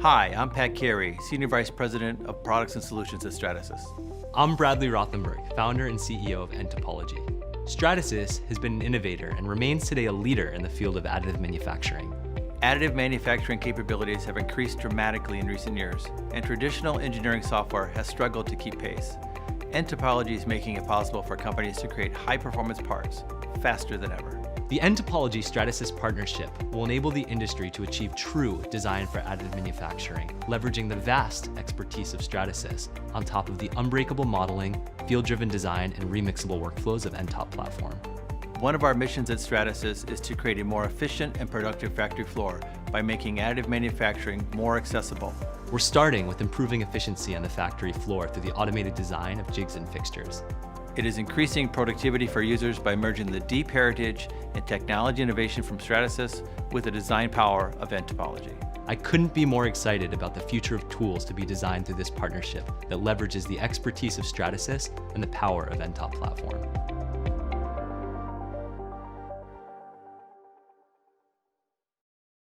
Hi, I'm Pat Carey, Senior Vice President of Products and Solutions at Stratasys. I'm Bradley Rothenberg, founder and CEO of nTopology. Stratasys has been an innovator and remains today a leader in the field of additive manufacturing. Additive manufacturing capabilities have increased dramatically in recent years, and traditional engineering software has struggled to keep pace. nTopology is making it possible for companies to create high-performance parts faster than ever. The nTopology Stratasys partnership will enable the industry to achieve true design for additive manufacturing, leveraging the vast expertise of Stratasys on top of the unbreakable modeling, field-driven design, and remixable workflows of nTop-Platform. One of our missions at Stratasys is to create a more efficient and productive factory floor by making additive manufacturing more accessible. We're starting with improving efficiency on the factory floor through the automated design of jigs and fixtures. It is increasing productivity for users by merging the deep heritage and technology innovation from Stratasys with the design power of nTopology. I couldn't be more excited about the future of tools to be designed through this partnership that leverages the expertise of Stratasys and the power of nTop-Platform.